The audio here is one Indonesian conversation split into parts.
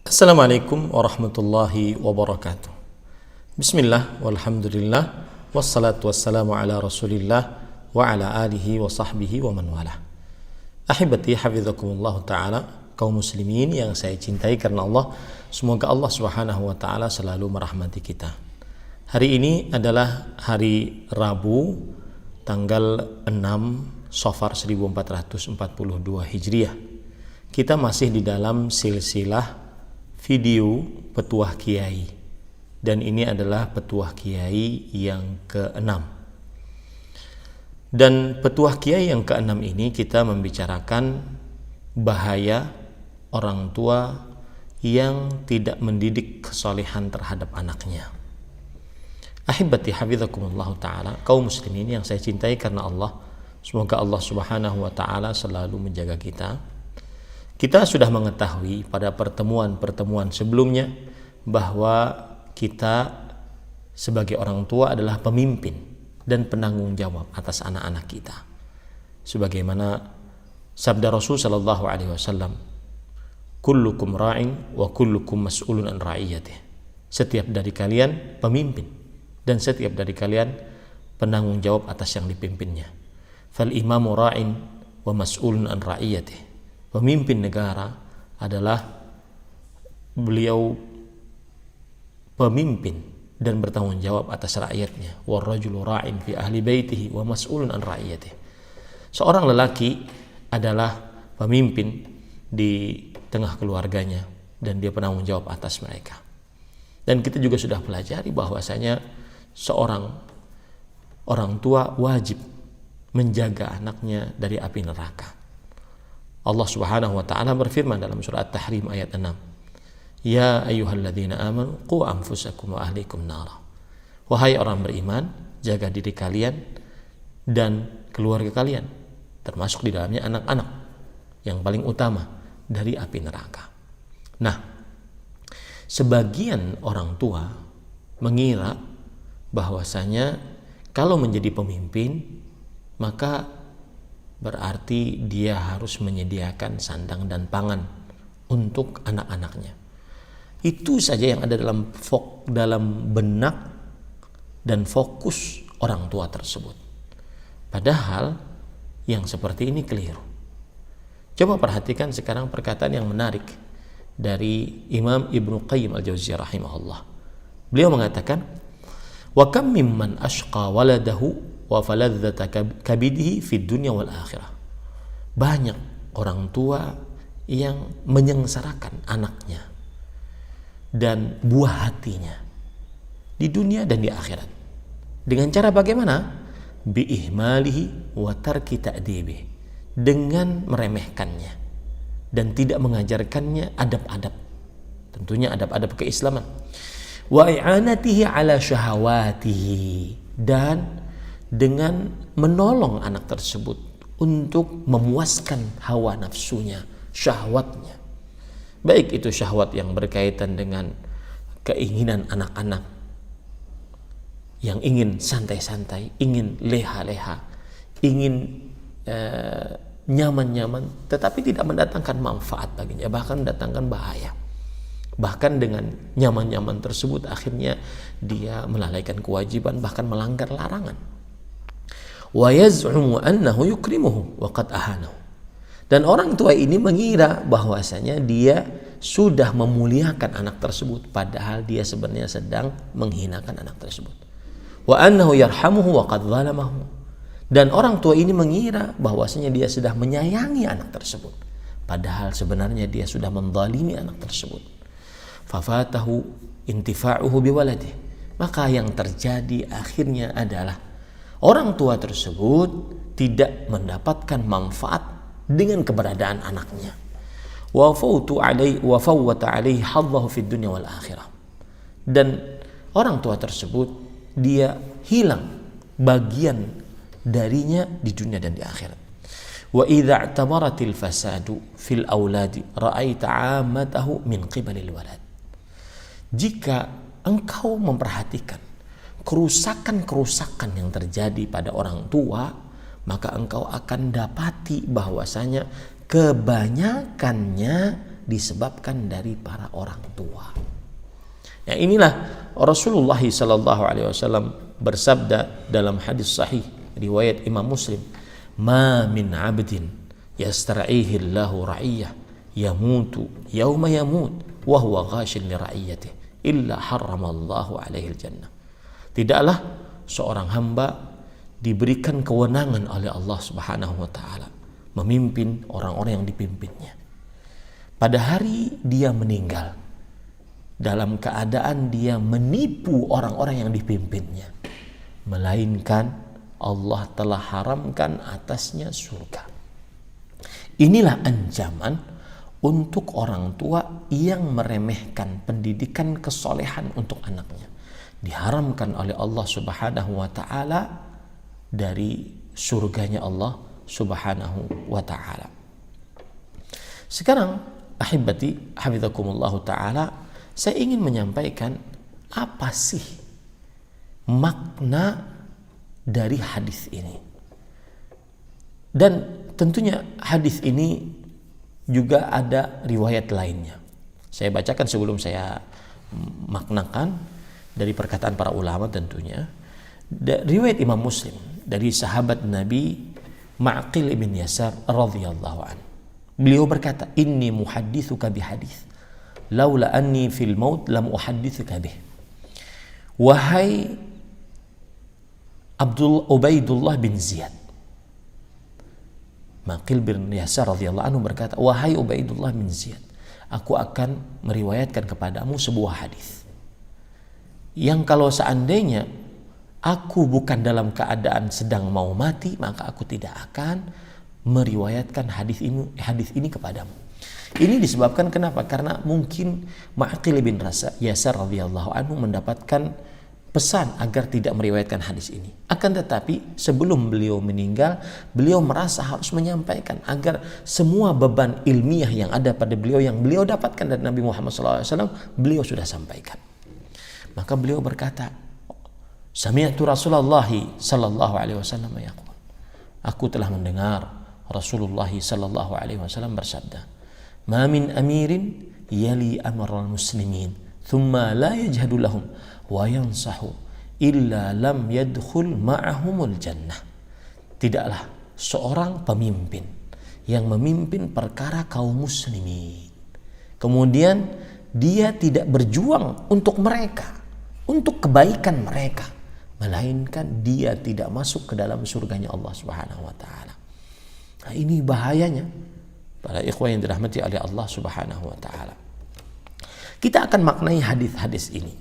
Assalamualaikum warahmatullahi wabarakatuh. Bismillah, walhamdulillah, wassalatu wassalamu ala rasulillah wa ala alihi wa sahbihi wa man wala. Ahibati hafizakumullah ta'ala, kaum muslimin yang saya cintai karena Allah, semoga Allah subhanahu wa ta'ala selalu merahmati kita. Hari ini adalah hari Rabu, tanggal 6 Safar 1442 Hijriah. Kita masih di dalam silsilah video Petuah Kiai, dan ini adalah Petuah Kiai yang ke-6. Dan Petuah Kiai yang ke-6 ini kita membicarakan bahaya orang tua yang tidak mendidik kesolehan terhadap anaknya. Ahibati hafizakumullah ta'ala, kaum muslimin yang saya cintai karena Allah, semoga Allah subhanahu wa ta'ala selalu menjaga kita. Kita sudah mengetahui pada pertemuan-pertemuan sebelumnya bahwa kita sebagai orang tua adalah pemimpin dan penanggung jawab atas anak-anak kita. Sebagaimana sabda Rasul sallallahu alaihi wasallam, "Kullukum ra'in wa kullukum mas'ulun an ra'iyatih." Setiap dari kalian pemimpin dan setiap dari kalian penanggung jawab atas yang dipimpinnya. Fal imamu ra'in wa mas'ulun an ra'iyatih. Pemimpin negara adalah beliau pemimpin dan bertanggung jawab atas rakyatnya. War rajulu ra'in fi ahli baitihi wa mas'ulun an ra'iyatihi. Seorang lelaki adalah pemimpin di tengah keluarganya dan dia penanggung jawab atas mereka. Dan kita juga sudah pelajari bahwasanya seorang orang tua wajib menjaga anaknya dari api neraka. Allah subhanahu wa ta'ala berfirman dalam surah At-Tahrim ayat 6, "Ya ayyuhalladzina amanu qu anfusakum wa ahlikum nara." Wahai orang beriman, jaga diri kalian dan keluarga kalian, termasuk di dalamnya anak-anak yang paling utama, dari api neraka. Nah, sebagian orang tua mengira bahwasanya kalau menjadi pemimpin maka berarti dia harus menyediakan sandang dan pangan untuk anak-anaknya. Itu saja yang ada dalam benak dan fokus orang tua tersebut. Padahal yang seperti ini keliru. Coba perhatikan sekarang perkataan yang menarik dari Imam Ibnu Qayyim al-Jauziyah rahimahullah. Beliau mengatakan, "Wa kam mimman ashqa waladahu wa faladzata kabidihi fid dunya wal akhirah." Banyak orang tua yang menyengsarakan anaknya dan buah hatinya di dunia dan di akhirat. Dengan cara bagaimana? Bi ihmalihi wa tarki ta'dibi, dengan meremehkannya dan tidak mengajarkannya adab-adab, tentunya adab-adab keislaman. Wa i'anatihi ala syahawatihi, dan dengan menolong anak tersebut untuk memuaskan hawa nafsunya, syahwatnya. Baik itu syahwat yang berkaitan dengan keinginan anak-anak yang ingin santai-santai, ingin leha-leha, ingin nyaman-nyaman, tetapi tidak mendatangkan manfaat baginya, bahkan mendatangkan bahaya. Bahkan dengan nyaman-nyaman tersebut akhirnya dia melalaikan kewajiban, bahkan melanggar larangan. Wa yaz'umu annahu yukrimuhu wa qad ahanahu. Dan orang tua ini mengira bahwasanya dia sudah memuliakan anak tersebut, padahal dia sebenarnya sedang menghinakan anak tersebut. Wa annahu yarhamuhu wa qad zalamahu. Dan orang tua ini mengira bahwasanya dia sudah menyayangi anak tersebut, padahal sebenarnya dia sudah menzalimi anak tersebut. Fafatahu intifa'uhu biwaladihi. Maka yang terjadi akhirnya adalah orang tua tersebut tidak mendapatkan manfaat dengan keberadaan anaknya. Wa fawwata alaihi hadzahu fid dunya wal akhirah. Dan orang tua tersebut dia hilang bagian darinya di dunia dan di akhirat. Wa idza i'tabaratil fasadu fil auladi ra'aita 'ammatahu min qibalil walad. Jika engkau memperhatikan kerusakan-kerusakan yang terjadi pada orang tua, maka engkau akan dapati bahwasanya kebanyakannya disebabkan dari para orang tua. Nah, inilah Rasulullah sallallahu alaihi wasallam bersabda dalam hadis sahih riwayat Imam Muslim, "Ma min 'abdin yastar'ihi Allahu ra'iyah yamutu yauma yamut wa huwa ghashin li ra'iyatihi illa harramallahu alaihi al-jannah." Tidaklah seorang hamba diberikan kewenangan oleh Allah Subhanahu wa taala memimpin orang-orang yang dipimpinnya. Pada hari dia meninggal dalam keadaan dia menipu orang-orang yang dipimpinnya, melainkan Allah telah haramkan atasnya surga. Inilah ancaman untuk orang tua yang meremehkan pendidikan kesolehan untuk anaknya. Diharamkan oleh Allah Subhanahu wa taala dari surganya Allah Subhanahu wa taala. Sekarang ahibati hafizakumullah taala, saya ingin menyampaikan apa sih makna dari hadis ini. Dan tentunya hadis ini juga ada riwayat lainnya. Saya bacakan sebelum saya maknakan dari perkataan para ulama tentunya. Riwayat Imam Muslim dari sahabat Nabi Ma'qil ibn Yasar radhiyallahu anhu. Beliau berkata, "Inni muhadditsuka bihadits laula anni fil maut lam uhadditsuka bih." Wahai Ubaidullah bin Ziyad, Maqil bin Yasar radhiyallahu anhu berkata, "Wahai Ubaidullah bin Ziyad, aku akan meriwayatkan kepadamu sebuah hadis yang kalau seandainya aku bukan dalam keadaan sedang mau mati, maka aku tidak akan meriwayatkan hadis ini kepadamu." Ini disebabkan kenapa? Karena mungkin Ma'qil bin Yasar radhiyallahu anhu mendapatkan pesan agar tidak meriwayatkan hadis ini. Akan tetapi sebelum beliau meninggal, beliau merasa harus menyampaikan agar semua beban ilmiah yang ada pada beliau, yang beliau dapatkan dari Nabi Muhammad SAW, beliau sudah sampaikan. Maka beliau berkata, "Sami'tu Rasulullah sallallahu alaihi wasallam yaqul." Aku telah mendengar Rasulullah sallallahu alaihi wasallam bersabda, "Ma min amirin yali amral muslimin thumma la yajhadu lahum wa yansahu illa lam yadkhul ma'ahumul jannah." Tidaklah seorang pemimpin yang memimpin perkara kaum muslimin, kemudian dia tidak berjuang untuk mereka, untuk kebaikan mereka, melainkan dia tidak masuk ke dalam surganya Allah Subhanahu wa taala. Nah, ini bahayanya para ikhwan yang dirahmati oleh Allah Subhanahu wa taala. Kita akan maknai hadis-hadis ini.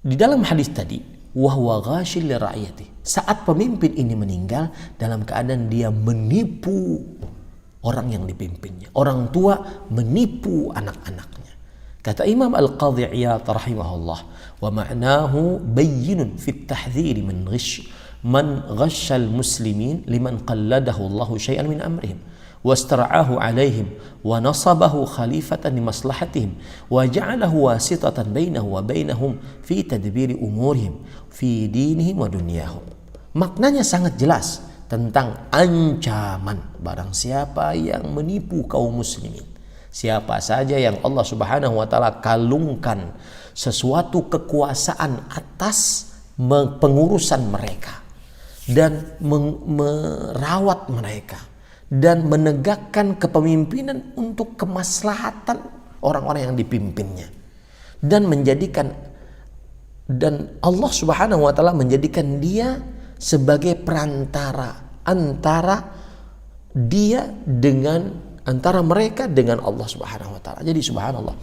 Di dalam hadis tadi, wa huwa ghashil li ra'iyati, saat pemimpin ini meninggal dalam keadaan dia menipu orang yang dipimpinnya. Orang tua menipu anak-anaknya. Kata Imam Al-Qadhi Iyad rahimahullah, wa ma'nahu bayyinun fit tahdhir min ghish man ghashal muslimin liman qalladahu Allahu syai'an min amrihim wastara'ahu alaihim wa nasabahu khalifatan li maslahatihim wa ja'alahu wasitatan bainahu wa bainahum fi tadbiri umurihim fi dinihim wa dunyahum. Maknanya sangat jelas tentang ancaman barang siapa yang menipu kaum muslimin. Siapa saja yang Allah Subhanahu wa taala kalungkan sesuatu kekuasaan atas pengurusan mereka dan merawat mereka dan menegakkan kepemimpinan untuk kemaslahatan orang-orang yang dipimpinnya, dan menjadikan, dan Allah Subhanahu wa taala menjadikan dia sebagai perantara antara dia dengan, antara mereka dengan Allah Subhanahu wa taala. Jadi subhanallah,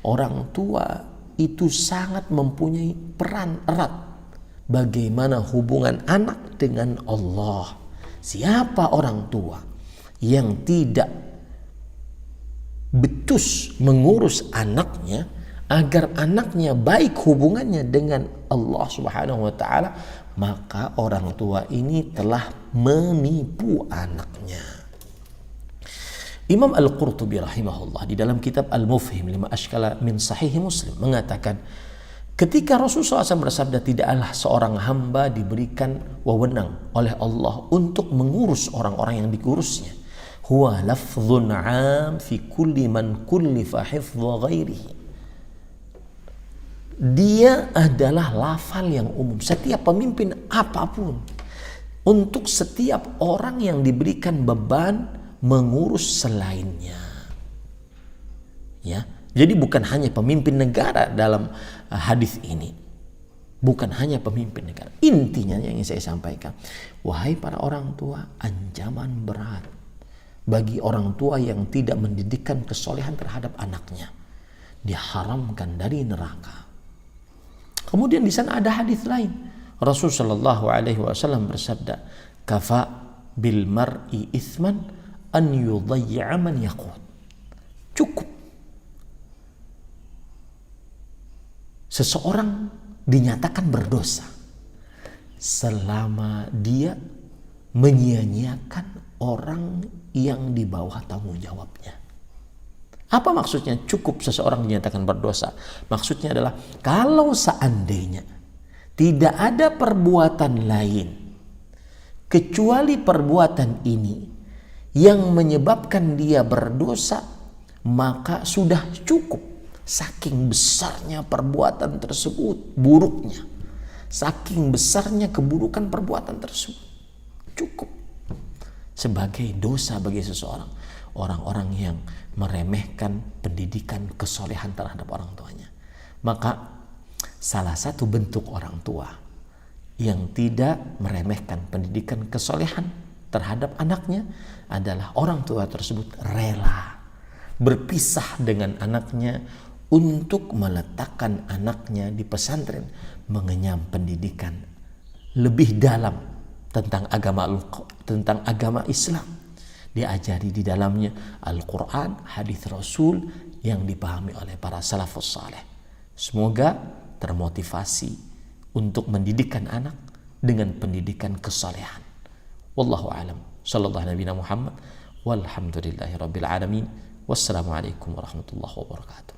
orang tua itu sangat mempunyai peran erat bagaimana hubungan anak dengan Allah. Siapa orang tua yang tidak betus mengurus anaknya agar anaknya baik hubungannya dengan Allah Subhanahu wa taala, maka orang tua ini telah menipu anaknya. Imam Al-Qurtubi rahimahullah di dalam kitab Al-Mufhim lima ashkala min sahih Muslim mengatakan, ketika Rasulullah SAW bersabda, tidaklah seorang hamba diberikan wewenang oleh Allah untuk mengurus orang-orang yang diurusnya, huwa lafdhun 'am fi kulli man kullifa hifdha ghairihi. Dia adalah lafal yang umum setiap pemimpin apapun, untuk setiap orang yang diberikan beban mengurus selainnya. Ya, jadi bukan hanya pemimpin negara dalam hadis ini. Bukan hanya pemimpin negara. Intinya yang ingin saya sampaikan, wahai para orang tua, ancaman berat bagi orang tua yang tidak mendidikkan kesolehan terhadap anaknya, diharamkan dari neraka. Kemudian di sana ada hadis lain. Rasul sallallahu alaihi wasallam bersabda, "Kafa bil mar'i itsman an yudayya man yaqut." Cukup seseorang dinyatakan berdosa selama dia menyia-nyiakan orang yang di bawah tanggung jawabnya. Apa maksudnya cukup seseorang dinyatakan berdosa? Maksudnya adalah kalau seandainya tidak ada perbuatan lain kecuali perbuatan ini yang menyebabkan dia berdosa, maka sudah cukup. Saking besarnya perbuatan tersebut, buruknya. Saking besarnya keburukan perbuatan tersebut. Cukup sebagai dosa bagi seseorang. Orang-orang yang meremehkan pendidikan kesolehan terhadap orang tuanya. Maka salah satu bentuk orang tua yang tidak meremehkan pendidikan kesolehan terhadap anaknya adalah orang tua tersebut rela berpisah dengan anaknya untuk meletakkan anaknya di pesantren, mengenyam pendidikan lebih dalam tentang agama Islam. Diajari di dalamnya Al-Quran, hadis Rasul yang dipahami oleh para salafus saleh. Semoga termotivasi untuk mendidikkan anak dengan pendidikan kesalehan. Wallahu a'lam. Sallallahu alaihi Muhammad. Walhamdulillahi rabbil alamin. Wassalamualaikum warahmatullahi wabarakatuh.